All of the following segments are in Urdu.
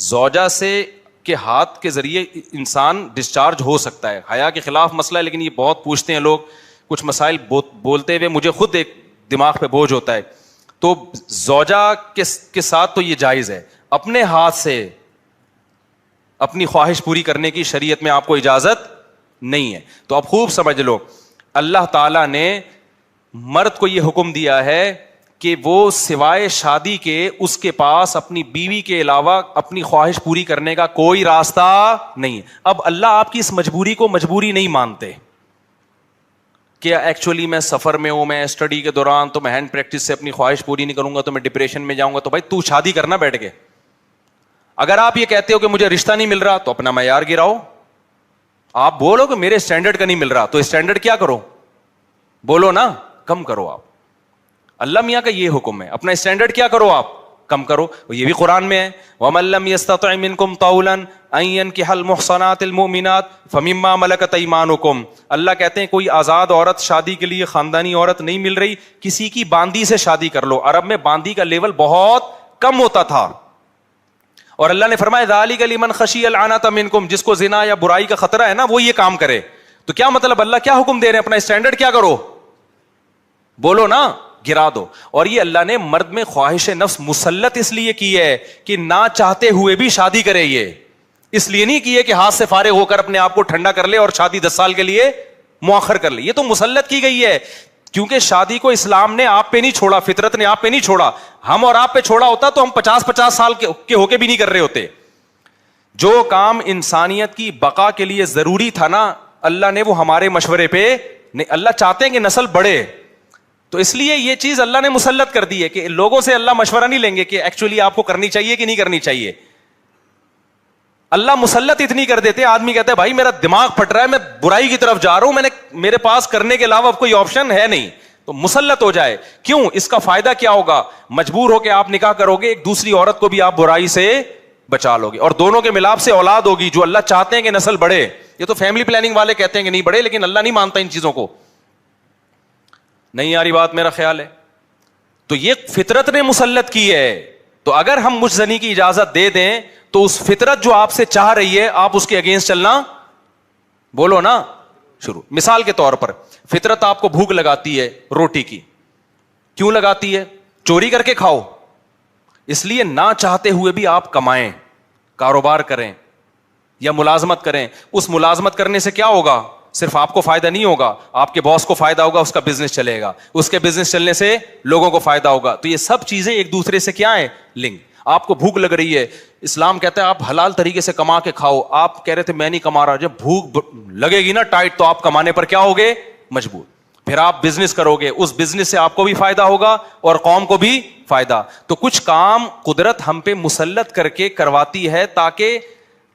زوجہ سے کے ہاتھ کے ذریعے انسان ڈسچارج ہو سکتا ہے. حیا کے خلاف مسئلہ ہے, لیکن یہ بہت پوچھتے ہیں لوگ, کچھ مسائل بولتے ہوئے مجھے خود ایک دماغ پہ بوجھ ہوتا ہے. تو زوجہ کے ساتھ تو یہ جائز ہے. اپنے ہاتھ سے اپنی خواہش پوری کرنے کی شریعت میں آپ کو اجازت نہیں ہے. تو اب خوب سمجھ لو, اللہ تعالیٰ نے مرد کو یہ حکم دیا ہے کہ وہ سوائے شادی کے اس کے پاس اپنی بیوی کے علاوہ اپنی خواہش پوری کرنے کا کوئی راستہ نہیں ہے. اب اللہ آپ کی اس مجبوری کو مجبوری نہیں مانتے کہ ایکچولی میں سفر میں ہوں, میں اسٹڈی کے دوران تو میں ہینڈ پریکٹس سے اپنی خواہش پوری نہیں کروں گا تو میں ڈپریشن میں جاؤں گا. تو بھائی تو شادی کرنا بیٹھ کے. اگر آپ یہ کہتے ہو کہ مجھے رشتہ نہیں مل رہا تو اپنا معیار گراؤ. آپ بولو کہ میرے اسٹینڈرڈ کا نہیں مل رہا تو اسٹینڈرڈ کیا کرو, بولو نا, کم کرو. آپ اللہ میاں کا یہ حکم ہے, اپنا اسٹینڈرڈ کیا کرو, آپ کم کرو. یہ بھی قرآن میں ہے, وَمَن لَّمْ يَسْتَطِعْ مِنكُمْ طَوْلًا أَن يَنكِحَ الْمُحْصَنَاتِ الْمُؤْمِنَاتِ فَمِمَّا مَلَكَتْ أَيْمَانُكُمْ. اللہ کہتے ہیں کوئی آزاد عورت شادی کے لیے خاندانی عورت نہیں مل رہی, کسی کی باندی سے شادی کر لو. عرب میں باندی کا لیول بہت کم ہوتا تھا, اور اللہ نے فرمایا ذَلِكَ لِمَنْ خَشِيَ الْعَنَتَ مِنكُمْ, جس کو زنا یا برائی کا خطرہ ہے نا وہ یہ کام کرے. تو کیا مطلب, اللہ کیا حکم دے رہے ہیں, اپنا اسٹینڈرڈ کیا کرو, بولو نا, گرا دو. اور یہ اللہ نے مرد میں خواہش نفس مسلط اس لیے کی ہے کہ نہ چاہتے ہوئے بھی شادی کرے. یہ اس لیے نہیں کی ہے کہ ہاتھ سے فارغ ہو کر اپنے آپ کو ٹھنڈا کر لے اور شادی 10 سال کے لیے مؤخر کر لے. یہ تو مسلط کی گئی ہے, کیونکہ شادی کو اسلام نے آپ پہ نہیں چھوڑا, فطرت نے آپ پہ نہیں چھوڑا. ہم اور آپ پہ چھوڑا ہوتا تو ہم 50 سال کے ہو کے بھی نہیں کر رہے ہوتے. جو کام انسانیت کی بقا کے لیے ضروری تھا نا, اللہ نے وہ ہمارے مشورے پہ نہیں. اللہ چاہتے ہیں کہ نسل بڑھے, تو اس لیے یہ چیز اللہ نے مسلط کر دی ہے کہ لوگوں سے اللہ مشورہ نہیں لیں گے کہ ایکچولی آپ کو کرنی چاہیے کہ نہیں کرنی چاہیے. اللہ مسلط اتنی کر دیتے ہیں, آدمی کہتا ہے بھائی میرا دماغ پھٹ رہا ہے, میں برائی کی طرف جا رہا ہوں, میرے پاس کرنے کے علاوہ کوئی آپشن ہے نہیں, تو مسلط ہو جائے. کیوں, اس کا فائدہ کیا ہوگا, مجبور ہو کے آپ نکاح کرو گے, ایک دوسری عورت کو بھی آپ برائی سے بچا لو گے, اور دونوں کے ملاپ سے اولاد ہوگی جو اللہ چاہتے ہیں کہ نسل بڑھے. یہ تو فیملی پلاننگ والے کہتے ہیں کہ نہیں بڑھے, لیکن اللہ نہیں مانتا ان چیزوں کو. نہیں آ رہی بات, میرا خیال ہے. تو یہ فطرت نے مسلط کی ہے. تو اگر ہم مجھ زنی کی اجازت دے دیں تو اس فطرت جو آپ سے چاہ رہی ہے آپ اس کے اگینسٹ چلنا, بولو نا, شروع. مثال کے طور پر فطرت آپ کو بھوک لگاتی ہے روٹی کی, کیوں لگاتی ہے, چوری کر کے کھاؤ. اس لیے نہ چاہتے ہوئے بھی آپ کمائیں, کاروبار کریں یا ملازمت کریں. اس ملازمت کرنے سے کیا ہوگا, صرف آپ کو فائدہ نہیں ہوگا, آپ کے باس کو فائدہ ہوگا, اس کا بزنس چلے گا, اس کے بزنس چلنے سے لوگوں کو فائدہ ہوگا. تو یہ سب چیزیں ایک دوسرے سے کیا ہیں, لنک. آپ کو بھوک لگ رہی ہے, اسلام کہتا ہے آپ حلال طریقے سے کما کے کھاؤ. آپ کہہ رہے تھے میں نہیں کما رہا, جب بھوک لگے گی نا ٹائٹ تو آپ کمانے پر کیا ہوگے, مجبور. پھر آپ بزنس کرو گے, اس بزنس سے آپ کو بھی فائدہ ہوگا اور قوم کو بھی فائدہ. تو کچھ کام قدرت ہم پہ مسلط کر کے کرواتی ہے تاکہ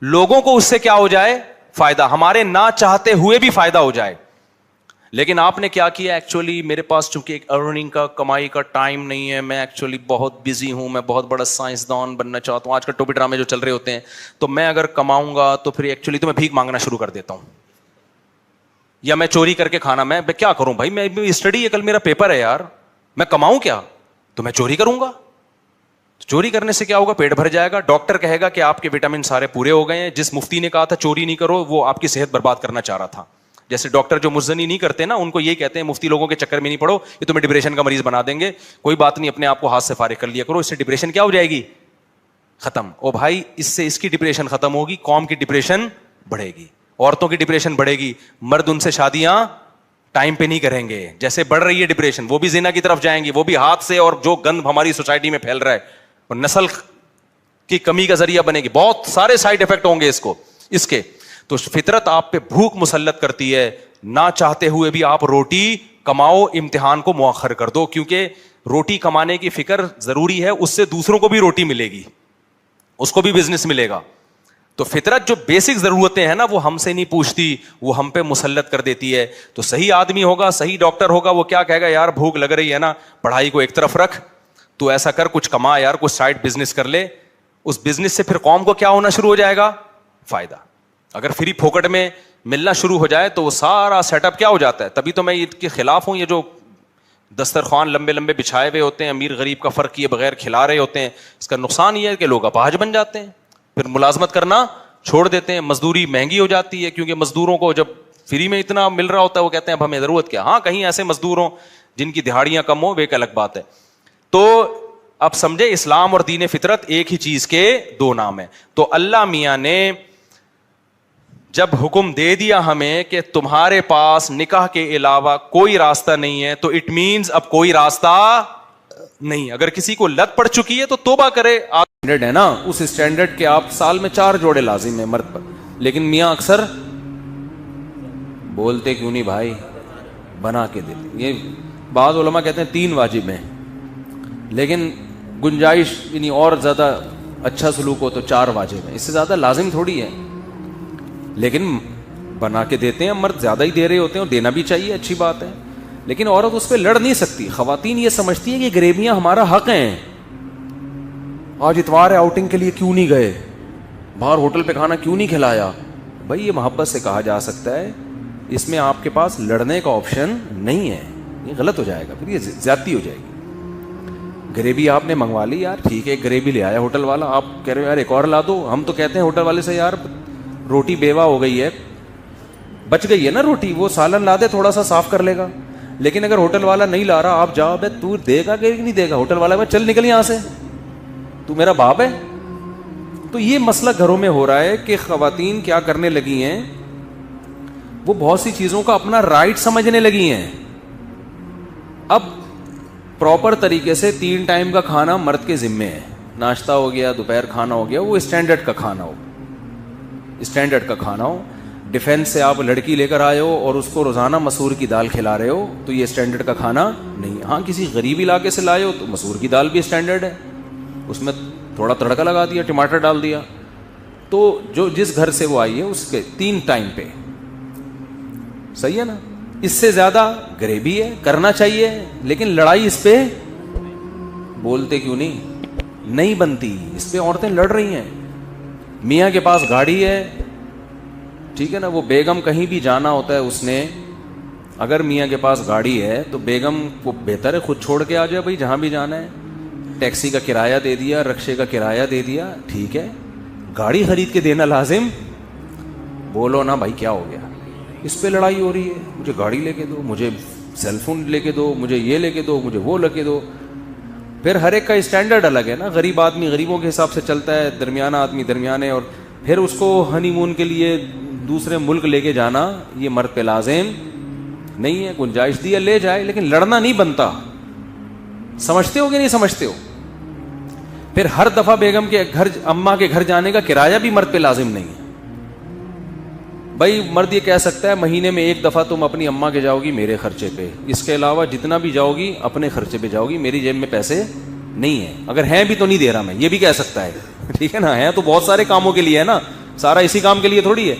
لوگوں کو اس سے کیا ہو جائے, فائدہ, ہمارے نہ چاہتے ہوئے بھی فائدہ ہو جائے. لیکن آپ نے کیا کیا, ایکچولی میرے پاس چونکہ ایک ارننگ کا, کمائی کا ٹائم نہیں ہے, میں ایکچولی بہت بزی ہوں, میں بہت بڑا سائنسدان بننا چاہتا ہوں. آج کل ٹوپی ڈرامے جو چل رہے ہوتے ہیں, تو میں اگر کماؤں گا تو پھر ایکچولی تو میں بھیک مانگنا شروع کر دیتا ہوں, یا میں چوری کر کے کھانا, میں کیا کروں بھائی, میں اسٹڈی ہے, کل میرا پیپر ہے یار, میں کماؤں کیا, تو میں چوری کروں گا. چوری کرنے سے کیا ہوگا, پیٹ بھر جائے گا, ڈاکٹر کہے گا کہ آپ کے وٹامن سارے پورے ہو گئے ہیں. جس مفتی نے کہا تھا چوری نہیں کرو, وہ آپ کی صحت برباد کرنا چاہ رہا تھا. جیسے ڈاکٹر جو مزنی نہیں کرتے نا, ان کو یہ کہتے ہیں مفتی لوگوں کے چکر میں نہیں پڑو, یہ تمہیں ڈپریشن کا مریض بنا دیں گے, کوئی بات نہیں, اپنے آپ کو ہاتھ سے فارغ کر لیا کرو, اس سے ڈپریشن کیا ہو جائے گی, ختم. او بھائی اس سے اس کی ڈپریشن ختم ہوگی, قوم کی ڈپریشن بڑھے گی, عورتوں کی ڈپریشن بڑھے گی, مرد ان سے شادیاں ٹائم پہ نہیں کریں گے. جیسے بڑھ رہی ہے ڈپریشن, وہ بھی زنا کی طرف جائیں گے, وہ بھی ہاتھ سے, اور جو گند ہماری سوسائٹی میں پھیل رہا ہے, اور نسل کی کمی کا ذریعہ بنے گی. بہت سارے سائڈ افیکٹ ہوں گے اس کے. تو فطرت آپ پہ بھوک مسلط کرتی ہے, نہ چاہتے ہوئے بھی آپ روٹی کماؤ, امتحان کو مؤخر کر دو, کیونکہ روٹی کمانے کی فکر ضروری ہے, اس سے دوسروں کو بھی روٹی ملے گی, اس کو بھی بزنس ملے گا. تو فطرت جو بیسک ضرورتیں ہیں نا وہ ہم سے نہیں پوچھتی, وہ ہم پہ مسلط کر دیتی ہے. تو صحیح آدمی ہوگا, صحیح ڈاکٹر ہوگا, وہ کیا کہے گا, یار بھوک لگ رہی ہے نا, پڑھائی کو ایک طرف رکھ, تو ایسا کر, کچھ کما یار, کچھ سائڈ بزنس کر لے. اس بزنس سے پھر قوم کو کیا ہونا شروع ہو جائے گا, فائدہ. اگر فری پھوکٹ میں ملنا شروع ہو جائے تو وہ سارا سیٹ اپ کیا ہو جاتا ہے. تبھی تو میں اس کے خلاف ہوں, یہ جو دسترخوان لمبے لمبے بچھائے ہوئے ہوتے ہیں, امیر غریب کا فرق کیے بغیر کھلا رہے ہوتے ہیں, اس کا نقصان یہ ہے کہ لوگ اپاہج بن جاتے ہیں, پھر ملازمت کرنا چھوڑ دیتے ہیں, مزدوری مہنگی ہو جاتی ہے, کیونکہ مزدوروں کو جب فری میں اتنا مل رہا ہوتا ہے وہ کہتے ہیں اب ہمیں ضرورت کیا. ہاں کہیں ایسے مزدور ہوں جن کی دہاڑیاں کم ہو, وہ ایک الگ بات ہے. تو اب سمجھے اسلام اور دین فطرت ایک ہی چیز کے دو نام ہیں. تو اللہ میاں نے جب حکم دے دیا ہمیں کہ تمہارے پاس نکاح کے علاوہ کوئی راستہ نہیں ہے, تو اٹ مینز اب کوئی راستہ نہیں. اگر کسی کو لت پڑ چکی ہے تو توبہ کرے. اسٹینڈرڈ ہے نا, اس اسٹینڈرڈ کے آپ سال میں 4 جوڑے لازم ہیں مرد پر, لیکن میاں اکثر بولتے کیوں نہیں بھائی بنا کے دے. یہ بعض علماء کہتے ہیں 3 واجب ہیں, لیکن گنجائش یعنی اور زیادہ اچھا سلوک ہو تو 4 واجب ہیں, اس سے زیادہ لازم تھوڑی ہے. لیکن بنا کے دیتے ہیں, مرد زیادہ ہی دے رہے ہوتے ہیں اور دینا بھی چاہیے, اچھی بات ہے. لیکن عورت اس پہ لڑ نہیں سکتی. خواتین یہ سمجھتی ہے کہ غریبیاں ہمارا حق ہیں. آج اتوار ہے, آؤٹنگ کے لیے کیوں نہیں گئے, باہر ہوٹل پہ کھانا کیوں نہیں کھلایا. بھائی یہ محبت سے کہا جا سکتا ہے, اس میں آپ کے پاس لڑنے کا آپشن نہیں ہے. یہ غلط ہو جائے گا, پھر یہ زیادتی ہو جائے گی. گریبی آپ نے منگوا لی, یار ٹھیک ہے گریبی لے آیا ہوٹل والا, آپ کہہ رہے ہو یار ایک اور لا دو. ہم تو کہتے ہیں ہوٹل والے سے یار روٹی بیوہ ہو گئی ہے, بچ گئی ہے نا روٹی, وہ سالن لا دے تھوڑا سا صاف کر لے گا. لیکن اگر ہوٹل والا نہیں لا رہا, آپ جاؤ بے تو دے گا کہ نہیں دے گا. ہوٹل والا چل نکل یہاں سے, تو میرا باپ ہے. تو یہ مسئلہ گھروں میں ہو رہا ہے کہ خواتین کیا کرنے لگی ہیں, وہ بہت سی چیزوں کا اپنا رائٹ سمجھنے لگی ہیں. اب پراپر طریقے سے 3 ٹائم کا کھانا مرد کے ذمے ہے. ناشتہ ہو گیا, دوپہر کھانا ہو گیا, وہ اسٹینڈرڈ کا کھانا ہو, اسٹینڈرڈ کا کھانا ہو. ڈیفینس سے آپ لڑکی لے کر آئے ہو اور اس کو روزانہ مسور کی دال کھلا رہے ہو, تو یہ اسٹینڈرڈ کا کھانا نہیں. ہاں کسی غریب علاقے سے لائے ہو تو مسور کی دال بھی اسٹینڈرڈ ہے, اس میں تھوڑا تڑکا لگا دیا, ٹماٹر ڈال دیا. تو جو جس گھر سے وہ آئی ہے اس کے 3 ٹائم پہ, صحیح ہے نا. اس سے زیادہ غریبی ہے, کرنا چاہیے, لیکن لڑائی اس پہ بولتے کیوں نہیں بنتی. اس پہ عورتیں لڑ رہی ہیں. میاں کے پاس گاڑی ہے, ٹھیک ہے نا, وہ بیگم کہیں بھی جانا ہوتا ہے, اس نے اگر میاں کے پاس گاڑی ہے تو بیگم کو بہتر ہے خود چھوڑ کے آ جائے بھائی جہاں بھی جانا ہے. ٹیکسی کا کرایہ دے دیا, رکشے کا کرایہ دے دیا, ٹھیک ہے. گاڑی خرید کے دینا لازم, بولو نا بھائی کیا ہو گیا, اس پہ لڑائی ہو رہی ہے. مجھے گاڑی لے کے دو, مجھے سیل فون لے کے دو, مجھے یہ لے کے دو, مجھے وہ لے کے دو. پھر ہر ایک کا اسٹینڈرڈ الگ ہے نا. غریب آدمی غریبوں کے حساب سے چلتا ہے, درمیانہ آدمی درمیانے, اور پھر اس کو ہنی مون کے لیے دوسرے ملک لے کے جانا یہ مرد پہ لازم نہیں ہے. گنجائش دیا لے جائے, لیکن لڑنا نہیں بنتا. سمجھتے ہو کہ نہیں سمجھتے ہو. پھر ہر دفعہ بیگم کے گھر, اماں کے گھر جانے کا کرایہ بھی مرد پہ لازم نہیں ہے. بھائی مرد یہ کہہ سکتا ہے مہینے میں 1 دفعہ تم اپنی اماں کے جاؤ گی میرے خرچے پہ, اس کے علاوہ جتنا بھی جاؤ گی اپنے خرچے پہ جاؤ گی, میری جیب میں پیسے نہیں ہیں. اگر ہیں بھی تو نہیں دے رہا میں, یہ بھی کہہ سکتا ہے, ٹھیک ہے نا. ہیں تو بہت سارے کاموں کے لیے ہے نا, سارا اسی کام کے لیے تھوڑی ہے.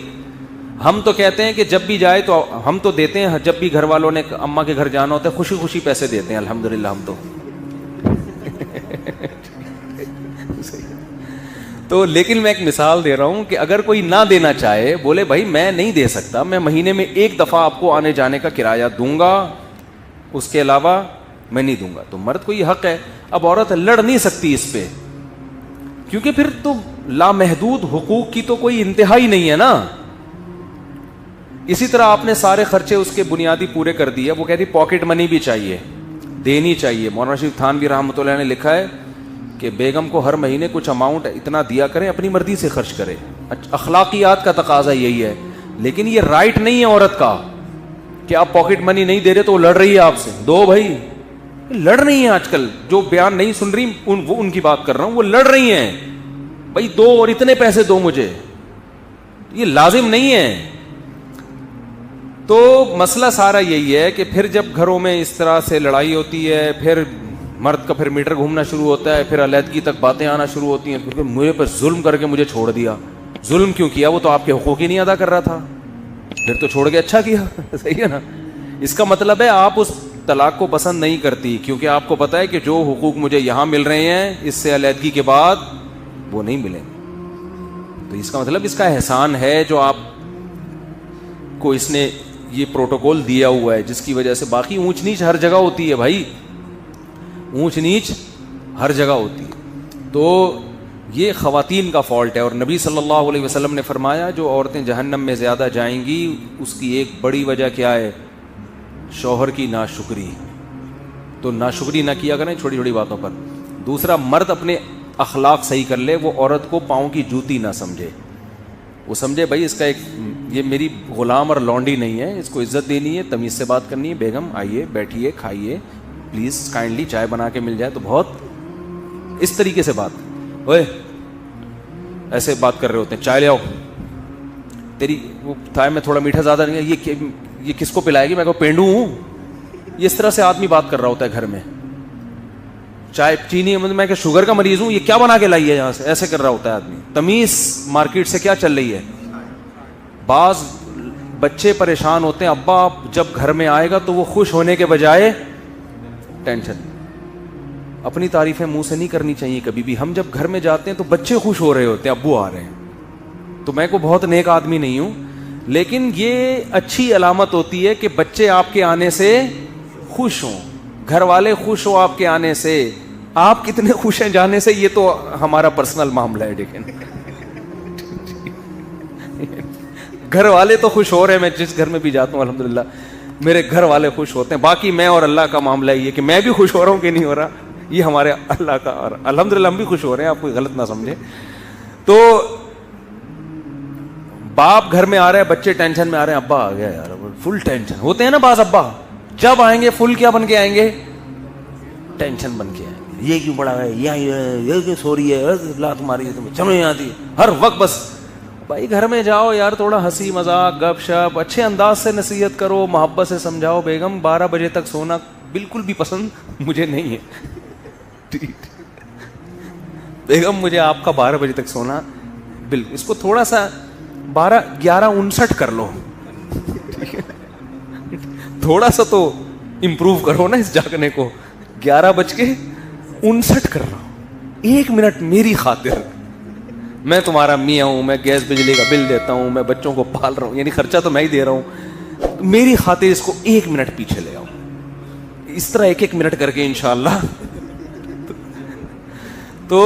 ہم تو کہتے ہیں کہ جب بھی جائے تو ہم تو دیتے ہیں, جب بھی گھر والوں نے اماں کے گھر جانا ہوتا ہے خوشی خوشی پیسے دیتے ہیں الحمدللہ ہم تو لیکن میں ایک مثال دے رہا ہوں کہ اگر کوئی نہ دینا چاہے, بولے بھائی میں نہیں دے سکتا, میں مہینے میں 1 دفعہ آپ کو آنے جانے کا کرایہ دوں گا, اس کے علاوہ میں نہیں دوں گا, تو مرد کو یہ حق ہے. اب عورت لڑ نہیں سکتی اس پہ, کیونکہ پھر تو لامحدود حقوق کی تو کوئی انتہا ہی نہیں ہے نا. اسی طرح آپ نے سارے خرچے اس کے بنیادی پورے کر دیے, وہ کہتی پاکٹ منی بھی چاہیے, دینی چاہیے. مولانا شریف تھانوی رحمۃ اللہ نے لکھا ہے کہ بیگم کو ہر مہینے کچھ اماؤنٹ اتنا دیا کریں, اپنی مرضی سے خرچ کرے. اخلاقیات کا تقاضا یہی ہے, لیکن یہ رائٹ نہیں ہے عورت کا کہ آپ پاکٹ منی نہیں دے رہے تو وہ لڑ رہی ہے آپ سے. دو بھائی لڑ رہی ہیں آج کل, جو بیان نہیں سن رہی وہ ان کی بات کر رہا ہوں, وہ لڑ رہی ہیں بھائی دو اور اتنے پیسے دو مجھے, یہ لازم نہیں ہے. تو مسئلہ سارا یہی ہے کہ پھر جب گھروں میں اس طرح سے لڑائی ہوتی ہے, پھر مرد کا پھر میٹر گھومنا شروع ہوتا ہے, پھر علیحدگی تک باتیں آنا شروع ہوتی ہیں, کیونکہ مجھے پر ظلم کر کے مجھے چھوڑ دیا. ظلم کیوں کیا, وہ تو آپ کے حقوق ہی نہیں ادا کر رہا تھا, پھر تو چھوڑ کے اچھا کیا. صحیح ہے نا. اس کا مطلب ہے آپ اس طلاق کو پسند نہیں کرتی, کیونکہ آپ کو پتا ہے کہ جو حقوق مجھے یہاں مل رہے ہیں اس سے علیحدگی کے بعد وہ نہیں ملیں. تو اس کا مطلب اس کا احسان ہے جو آپ کو اس نے یہ پروٹوکول دیا ہوا ہے, جس کی وجہ سے باقی اونچ نیچ ہر جگہ ہوتی ہے بھائی, اونچ نیچ ہر جگہ ہوتی ہے. تو یہ خواتین کا فالٹ ہے. اور نبی صلی اللہ علیہ وسلم نے فرمایا جو عورتیں جہنم میں زیادہ جائیں گی اس کی ایک بڑی وجہ کیا ہے؟ شوہر کی ناشکری. تو ناشکری نہ کیا کریں چھوٹی چھوٹی باتوں پر. دوسرا، مرد اپنے اخلاق صحیح کر لے. وہ عورت کو پاؤں کی جوتی نہ سمجھے. وہ سمجھے بھائی اس کا ایک یہ میری غلام اور لونڈی نہیں ہے, اس کو عزت دینی ہے, تمیز سے بات کرنی ہے. بیگم آئیے, بیٹھیے, کھائیے, پلیز کائنڈلی چائے بنا کے مل جائے تو بہت اس طریقے سے بات. اوئے ایسے بات کر رہے ہوتے ہیں, چائے لے آؤ, تیری وہ چائے میں تھوڑا میٹھا زیادہ نہیں ہے, یہ کس کو پلائے گی, میں کو پینڈو ہوں. یہ اس طرح سے آدمی بات کر رہا ہوتا ہے گھر میں. چائے چینی میں کہ شوگر کا مریض ہوں, یہ کیا بنا کے لائی ہے یہاں سے, ایسے کر رہا ہوتا ہے آدمی. تمیز مارکیٹ سے کیا چل رہی ہے. بعض بچے پریشان ہوتے ہیں, ابا جب گھر میں آئے گا تو وہ خوش ہونے کے بجائے ٹینشن. اپنی تعریفیں منہ سے نہیں کرنی چاہیے کبھی بھی. ہم جب گھر میں جاتے ہیں تو بچے خوش ہو رہے ہوتے ہیں, ابو آ رہے ہیں. تو میں کو بہت نیک آدمی نہیں ہوں, لیکن یہ اچھی علامت ہوتی ہے کہ بچے آپ کے آنے سے خوش ہوں, گھر والے خوش ہو آپ کے آنے سے. آپ کتنے خوش ہیں جانے سے یہ تو ہمارا پرسنل معاملہ ہے. لیکن گھر والے تو خوش ہو رہے ہیں. میں جس گھر میں بھی جاتا ہوں الحمدللہ میرے گھر والے خوش ہوتے ہیں. باقی میں اور اللہ کا معاملہ یہ کہ میں بھی خوش ہو رہا ہوں کہ نہیں ہو رہا, یہ ہمارے اللہ کا, اور الحمدللہ ہم بھی خوش ہو رہے ہیں, آپ کوئی غلط نہ سمجھے. تو باپ گھر میں آ رہے ہیں, بچے ٹینشن میں آ رہے ہیں, ابا آ گیا یار, فل ٹینشن ہوتے ہیں نا بعض ابا. جب آئیں گے فل کیا بن کے آئیں گے, ٹینشن بن کے آئیں گے. یہ کیوں بڑا ہے, یہ کیوں سو رہی ہے, لات ماری ہے, تمہیں سمجھ نہیں آتی ہر وقت. بس بھائی گھر میں جاؤ یار, تھوڑا ہنسی مذاق گپ شپ اچھے انداز سے نصیحت کرو, محبت سے سمجھاؤ. بیگم 12 بجے تک سونا بالکل بھی پسند مجھے نہیں ہے. بیگم مجھے آپ کا 12 بجے تک سونا بالکل, اس کو تھوڑا سا 11:59 کر لو, تھوڑا سا تو امپروو کرو نا اس جاگنے کو. 11:59 کر رہا ہوں, 1 منٹ میری خاطر. میں تمہارا میاں ہوں, میں گیس بجلی کا بل دیتا ہوں, میں بچوں کو پال رہا ہوں, یعنی خرچہ تو میں ہی دے رہا ہوں. میری خاطر اس کو 1 منٹ پیچھے لے آؤ. اس طرح 1 منٹ کر کے انشاءاللہ. تو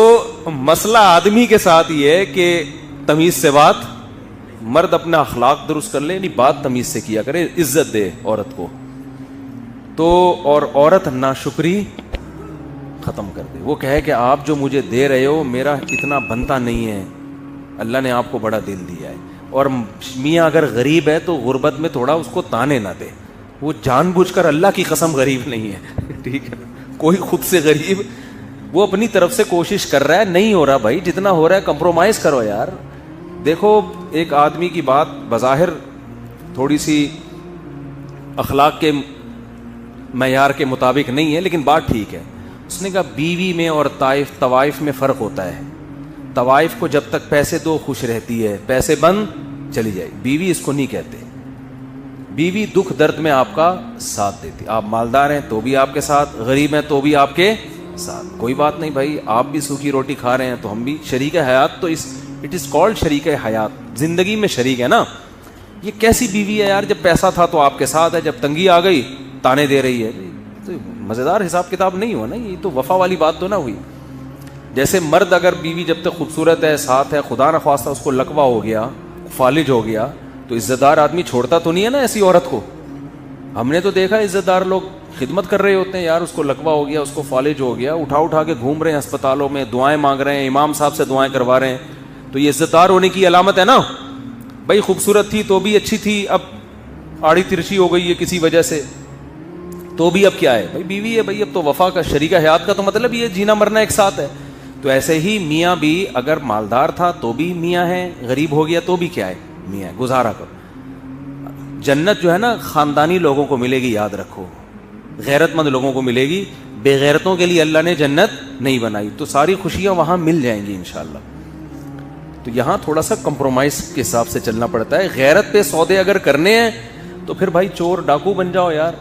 مسئلہ آدمی کے ساتھ یہ ہے کہ تمیز سے بات, مرد اپنا اخلاق درست کر لے, یعنی بات تمیز سے کیا کرے, عزت دے عورت کو. تو اور عورت ناشکری ختم کر دے. وہ کہے کہ آپ جو مجھے دے رہے ہو میرا اتنا بنتا نہیں ہے, اللہ نے آپ کو بڑا دل دیا ہے. اور میاں اگر غریب ہے تو غربت میں تھوڑا اس کو تانے نہ دے. وہ جان بوجھ کر اللہ کی قسم غریب نہیں ہے, ٹھیک ہے, کوئی خود سے غریب, وہ اپنی طرف سے کوشش کر رہا ہے. نہیں ہو رہا بھائی, جتنا ہو رہا ہے کمپرومائز کرو یار. دیکھو ایک آدمی کی بات بظاہر تھوڑی سی اخلاق کے معیار کے مطابق نہیں ہے, لیکن بات ٹھیک ہے. اس نے کہا بیوی میں اور طوائف میں فرق ہوتا ہے. طوائف کو جب تک پیسے دو خوش رہتی ہے, پیسے بند چلی جائے. بیوی اس کو نہیں کہتے. بیوی دکھ درد میں آپ کا ساتھ دیتی. آپ مالدار ہیں تو بھی آپ کے ساتھ, غریب ہیں تو بھی آپ کے ساتھ. کوئی بات نہیں بھائی, آپ بھی سوکھی روٹی کھا رہے ہیں تو ہم بھی شریک حیات. تو اٹ از کالڈ شریک حیات, زندگی میں شریک ہے نا. یہ کیسی بیوی ہے یار, جب پیسہ تھا تو آپ کے ساتھ ہے, جب تنگی آ گئی تانے دے رہی ہے. تو مزیدار حساب کتاب نہیں ہوا نا, یہ تو وفا والی بات تو نہ ہوئی. جیسے مرد اگر بیوی جب تک خوبصورت ہے, ساتھ ہے, خدا نہ خواستہ اس کو لقوہ ہو گیا, فالج ہو گیا, تو عزت دار آدمی چھوڑتا تو نہیں ہے نا ایسی عورت کو. ہم نے تو دیکھا عزت دار لوگ خدمت کر رہے ہوتے ہیں, یار اس کو لقوہ ہو گیا, اس کو فالج ہو گیا, اٹھا کے گھوم رہے ہیں اسپتالوں میں, دعائیں مانگ رہے ہیں, امام صاحب سے دعائیں کروا رہے ہیں. تو یہ عزت دار ہونے کی علامت ہے نا. بھائی خوبصورت تھی تو بھی اچھی تھی, اب آڑی ترچی ہو گئی ہے کسی وجہ سے, تو بھی اب کیا ہے بھائی, بیوی ہے بھائی, اب تو وفا کا شریک حیات کا تو مطلب یہ جینا مرنا ایک ساتھ ہے. تو ایسے ہی میاں بھی اگر مالدار تھا تو بھی میاں ہے, غریب ہو گیا تو بھی کیا ہے, میاں ہے. گزارا کرو. جنت جو ہے نا خاندانی لوگوں کو ملے گی, یاد رکھو, غیرت مند لوگوں کو ملے گی. بے غیرتوں کے لیے اللہ نے جنت نہیں بنائی. تو ساری خوشیاں وہاں مل جائیں گی انشاءاللہ. تو یہاں تھوڑا سا کمپرومائز کے حساب سے چلنا پڑتا ہے. غیرت پہ سودے اگر کرنے ہیں تو پھر بھائی چور ڈاکو بن جاؤ یار,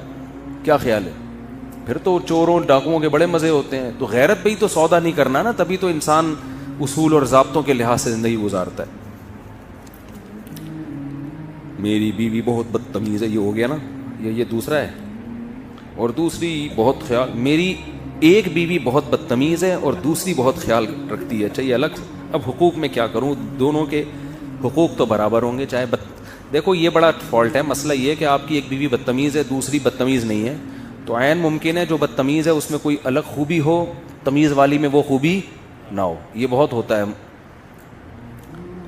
کیا خیال ہے, پھر تو چوروں ڈاکوؤں کے بڑے مزے ہوتے ہیں. تو غیرت پہ ہی تو سودا نہیں کرنا نا, تبھی تو انسان اصول اور ضابطوں کے لحاظ سے زندگی گزارتا ہے. میری بیوی بہت بدتمیز ہے, یہ ہو گیا نا, یہ دوسرا ہے. اور دوسری بہت خیال, میری ایک بیوی بہت بدتمیز ہے اور دوسری بہت خیال رکھتی ہے. چاہیے الگ اب حقوق میں کیا کروں, دونوں کے حقوق تو برابر ہوں گے. چاہے دیکھو یہ بڑا فالٹ ہے, مسئلہ یہ ہے کہ آپ کی ایک بیوی بدتمیز ہے, دوسری بدتمیز نہیں ہے, تو عین ممکن ہے جو بدتمیز ہے اس میں کوئی الگ خوبی ہو, تمیز والی میں وہ خوبی نہ ہو. یہ بہت ہوتا ہے,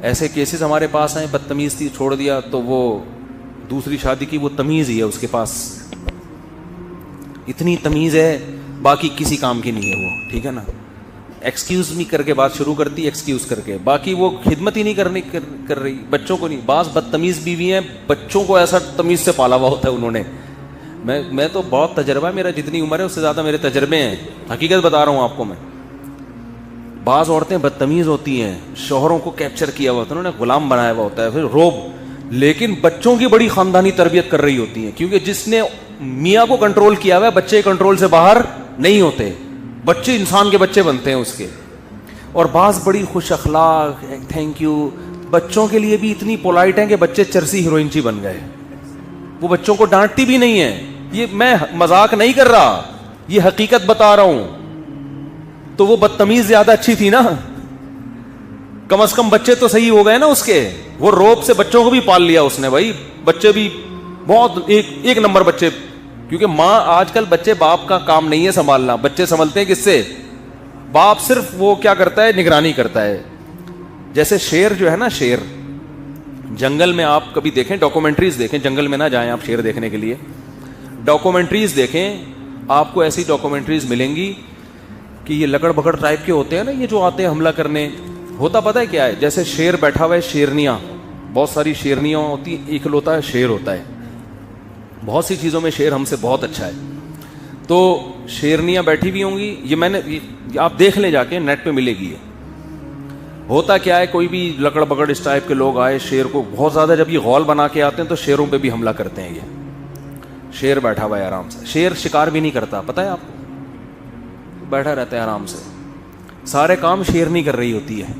ایسے کیسز ہمارے پاس ہیں, بدتمیز تھی چھوڑ دیا تو وہ دوسری شادی کی, وہ تمیز ہی ہے اس کے پاس, اتنی تمیز ہے باقی کسی کام کی نہیں ہے وہ, ٹھیک ہے نا. ایکسکیوز می کر کے بات شروع کرتی, ایکسکیوز کر کے, باقی وہ خدمت ہی نہیں کر رہی, بچوں کو نہیں. بعض بدتمیز بیوی ہیں, بچوں کو ایسا تمیز سے پالا ہوا ہوتا ہے انہوں نے. میں تو بہت تجربہ, میرا جتنی عمر ہے اس سے زیادہ میرے تجربے ہیں, حقیقت بتا رہا ہوں آپ کو میں. بعض عورتیں بدتمیز ہوتی ہیں, شوہروں کو کیپچر کیا ہوا ہوتا ہے, انہوں نے غلام بنایا ہوا ہوتا ہے, پھر روب, لیکن بچوں کی بڑی خاندانی تربیت کر رہی ہوتی ہیں, کیونکہ جس نے میاں کو کنٹرول کیا ہوا ہے بچے کنٹرول سے باہر نہیں ہوتے, بچے انسان کے بچے بنتے ہیں اس کے. اور بعض بڑی خوش اخلاق, تھینک یو, بچوں کے لیے بھی اتنی پولائٹ ہیں کہ بچے چرسی ہیروئنچی بن گئے, وہ بچوں کو ڈانٹتی بھی نہیں ہے. یہ میں مذاق نہیں کر رہا, یہ حقیقت بتا رہا ہوں. تو وہ بدتمیز زیادہ اچھی تھی نا, کم از کم بچے تو صحیح ہو گئے نا اس کے. وہ روب سے بچوں کو بھی پال لیا اس نے بھائی, بچے بھی بہت ایک نمبر بچے, کیونکہ ماں آج کل بچے, باپ کا کام نہیں ہے سنبھالنا, بچے سنبھلتے ہیں کس سے, باپ صرف وہ کیا کرتا ہے, نگرانی کرتا ہے. جیسے شیر جو ہے نا, شیر جنگل میں آپ کبھی دیکھیں, ڈاکومنٹریز دیکھیں, جنگل میں نہ جائیں آپ شیر دیکھنے کے لیے, ڈاکومنٹریز دیکھیں, آپ کو ایسی ڈاکومنٹریز ملیں گی کہ یہ لکڑ بکڑ ٹائپ کے ہوتے ہیں نا, یہ جو آتے ہیں حملہ کرنے. ہوتا پتہ ہے کیا ہے, جیسے شیر بیٹھا ہوا ہے, شیرنیاں, بہت ساری شیرنیاں ہوتی ہیں, اکلوتا ہے شیر ہوتا ہے, بہت سی چیزوں میں شیر ہم سے بہت اچھا ہے. تو شیرنیاں بیٹھی ہوئی ہوں گی, یہ میں نے, آپ دیکھ لیں جا کے, نیٹ پہ ملے گی. ہوتا کیا ہے, کوئی بھی لکڑ بکڑ اس ٹائپ کے لوگ آئے, شیر کو بہت زیادہ جب یہ غول بنا کے آتے ہیں تو شیروں پہ بھی حملہ کرتے ہیں. یہ شیر بیٹھا ہوا ہے آرام سے, شیر شکار بھی نہیں کرتا, پتہ ہے آپ کو, بیٹھا رہتا ہے آرام سے, سارے کام شیر نہیں کر رہی ہوتی ہے.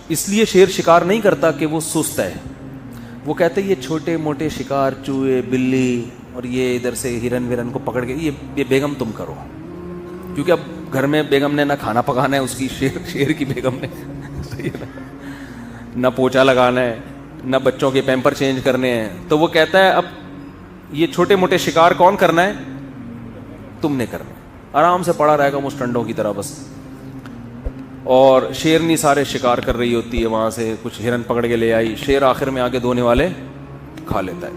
اس لیے شیر شکار نہیں کرتا کہ وہ سست ہے, وہ کہتے ہیں یہ چھوٹے موٹے شکار, چوہے, بلی, اور یہ ادھر سے ہرن ورن کو پکڑ کے یہ بیگم تم کرو, کیونکہ اب گھر میں بیگم نے نہ کھانا پکانا ہے اس کی, شیر کی بیگم نے نہ پوچھا لگانا ہے, نہ بچوں کے پیمپر چینج کرنے ہیں. تو وہ کہتا ہے اب یہ چھوٹے موٹے شکار کون کرنا ہے, تم نے کرنا ہے, آرام سے پڑا رہے گا مسٹنڈوں کی طرح بس. اور شیرنی سارے شکار کر رہی ہوتی ہے, وہاں سے کچھ ہرن پکڑ کے لے آئی, شیر آخر میں آگے دھونے والے کھا لیتا ہے.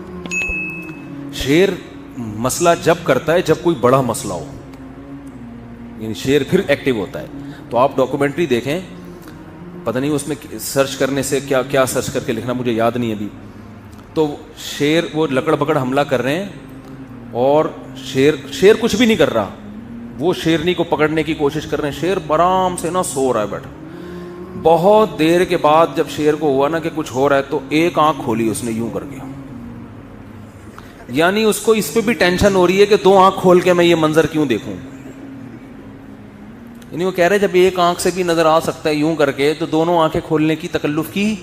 شیر مسئلہ جب کرتا ہے جب کوئی بڑا مسئلہ ہو, یعنی شیر پھر ایکٹیو ہوتا ہے. تو آپ ڈاکومنٹری دیکھیں, پتہ نہیں اس میں سرچ کرنے سے کیا کیا سرچ کر کے لکھنا, مجھے یاد نہیں ابھی. تو شیر وہ لکڑ پکڑ حملہ کر رہے ہیں, اور شیر کچھ بھی نہیں کر رہا, وہ شیرنی کو پکڑنے کی کوشش کر رہے ہیں. شیر آرام سے نا سو رہا ہے بیٹھا. بہت دیر کے بعد جب شیر کو ہوا نا کہ کچھ ہو رہا ہے, تو ایک آنکھ کھولی اس نے یوں کر کے, یعنی اس کو اس پہ بھی ٹینشن ہو رہی ہے کہ دو آنکھ کھول کے میں یہ منظر کیوں دیکھوں. یعنی وہ کہہ رہے جب ایک آنکھ سے بھی نظر آ سکتا ہے یوں کر کے, تو دونوں آنکھیں کھولنے کی تکلف کی,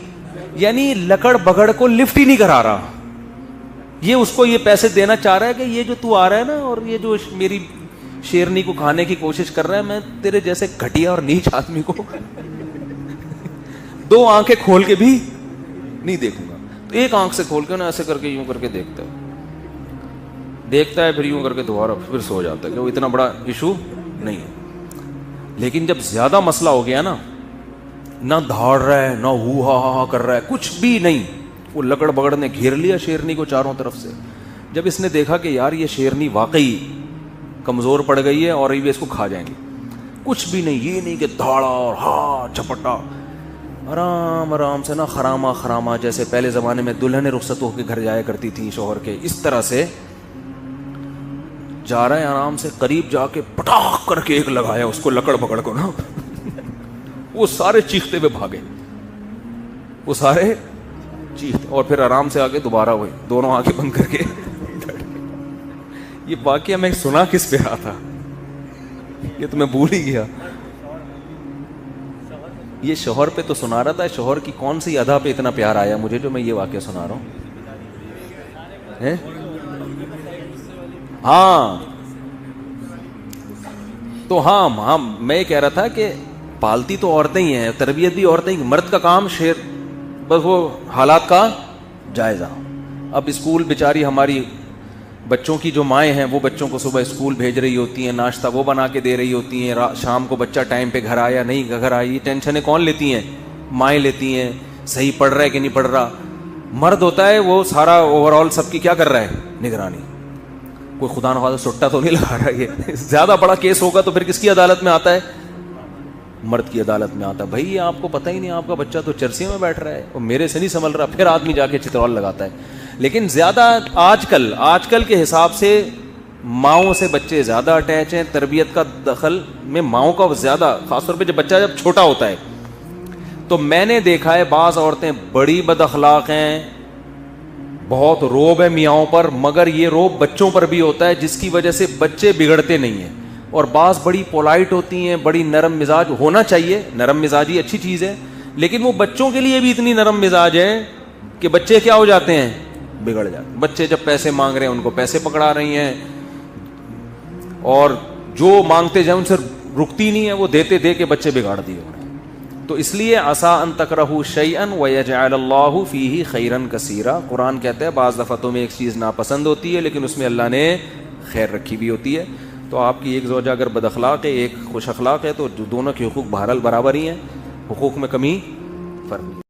یعنی لکڑ بگڑ کو لفٹ ہی نہیں کرا رہا. یہ اس کو یہ پیسے دینا چاہ رہا ہے کہ یہ جو تو آ رہا ہے نا, اور یہ جو میری شیرنی کو کھانے کی کوشش کر رہا ہے, میں تیرے جیسے گھٹیا اور نیچ آدمی کو دو آنکھیں کھول کے بھی نہیں دیکھوں گا. تو ایک آنکھ سے کھول کے نا ایسے کر کے یوں کر کے دیکھتا ہے, پھر یوں کر کے دوبارہ پھر سو جاتا ہے کہ وہ اتنا بڑا ایشو نہیں ہے. لیکن جب زیادہ مسئلہ ہو گیا نا, نہ دھاڑ رہا ہے, نہ ہو ہا کر رہا ہے, کچھ بھی نہیں, وہ لکڑ بگڑ نے گھیر لیا شیرنی کو چاروں طرف سے. جب اس نے دیکھا کہ یار یہ شیرنی واقعی کمزور پڑ گئی ہے اور یہ اس کو کھا جائیں گے, کچھ بھی نہیں, یہ نہیں کہ دھاڑا اور ہا چپٹا, آرام آرام سے نا خراما جیسے پہلے زمانے میں دلہنیں رخصت ہو کے گھر جایا کرتی تھیں شوہر کے, اس طرح سے جا رہا ہے آرام سے. قریب جا کے پٹاخ کر کے ایک لگایا اس کو, لکڑ پکڑ کو نا, وہ سارے چیختے ہوئے بھاگے, وہ سارے چیختے, اور پھر آرام سے آگے دوبارہ وہی دونوں آنکھیں بند کر کے. یہ واقعہ میں سنا کس پہ رہا تھا, یہ تو میں بھول ہی گیا. یہ شوہر پہ تو سنا رہا تھا, شوہر کی کون سی ادا پہ اتنا پیار آیا مجھے جو میں یہ واقعہ سنا رہا ہوں. ہاں تو ہاں میں کہہ رہا تھا کہ پالتی تو عورتیں ہی ہیں, تربیت بھی عورتیں ہی, مرد کا کام شیر بس وہ حالات کا جائزہ. اب اسکول بیچاری ہماری بچوں کی جو مائیں ہیں وہ بچوں کو صبح اسکول بھیج رہی ہوتی ہیں, ناشتہ وہ بنا کے دے رہی ہوتی ہیں, شام کو بچہ ٹائم پہ گھر آیا نہیں گھر آئی, یہ ٹینشنیں کون لیتی ہیں؟ مائیں لیتی ہیں. صحیح پڑھ رہا ہے کہ نہیں پڑھ رہا. مرد ہوتا ہے وہ سارا اوور آل سب کی کیا کر رہا ہے؟ نگرانی. کوئی خدا نخواستہ سٹا تو نہیں لگا رہا. یہ زیادہ بڑا کیس ہوگا تو پھر کس کی عدالت میں آتا ہے؟ مرد کی عدالت میں آتا ہے. بھائی آپ کو پتہ ہی نہیں, آپ کا بچہ تو چرسی میں بیٹھ رہا ہے اور میرے سے نہیں سنبھل رہا, پھر آدمی جا کے چترول لگاتا ہے. لیکن زیادہ آج کل کے حساب سے ماؤں سے بچے زیادہ اٹیچ ہیں. تربیت کا دخل میں ماؤں کا زیادہ, خاص طور پہ جب بچہ جب چھوٹا ہوتا ہے. تو میں نے دیکھا ہے بعض عورتیں بڑی بد اخلاق ہیں, بہت روب ہے میاؤں پر, مگر یہ روب بچوں پر بھی ہوتا ہے جس کی وجہ سے بچے بگڑتے نہیں ہیں. اور بعض بڑی پولائٹ ہوتی ہیں, بڑی نرم مزاج ہونا چاہیے, نرم مزاجی اچھی چیز ہے, لیکن وہ بچوں کے لیے بھی اتنی نرم مزاج ہے کہ بچے کیا ہو جاتے ہیں؟ بگڑ جاتے ہیں. بچے جب پیسے مانگ رہے ہیں ان کو پیسے پکڑا رہی ہیں, اور جو مانگتے جائیں ان سے رکتی نہیں ہے, وہ دیتے دے کے بچے بگاڑ دیے ہو رہے ہیں. تو اس لیے عسیٰ ان تکرہوا شیئا ویجعل اللہ فیہ خیرا کثیرا. قرآن کہتا ہے بعض دفعہ تمہیں ایک چیز ناپسند ہوتی ہے لیکن اس میں اللہ نے خیر رکھی بھی ہوتی ہے. تو آپ کی ایک زوجہ اگر بد اخلاق ہے, ایک خوش اخلاق ہے, تو دونوں کے حقوق بہرحال برابر ہی ہیں, حقوق میں کمی فرق نہیں.